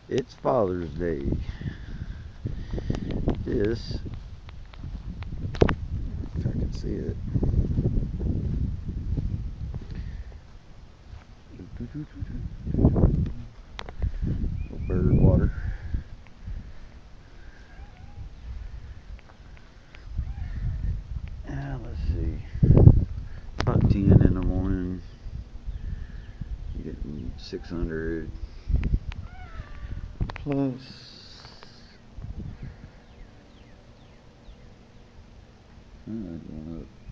It's Father's Day. This, if I can see it, little bird water. Let's see, about 10 in the morning. Getting 600 plus. Going up.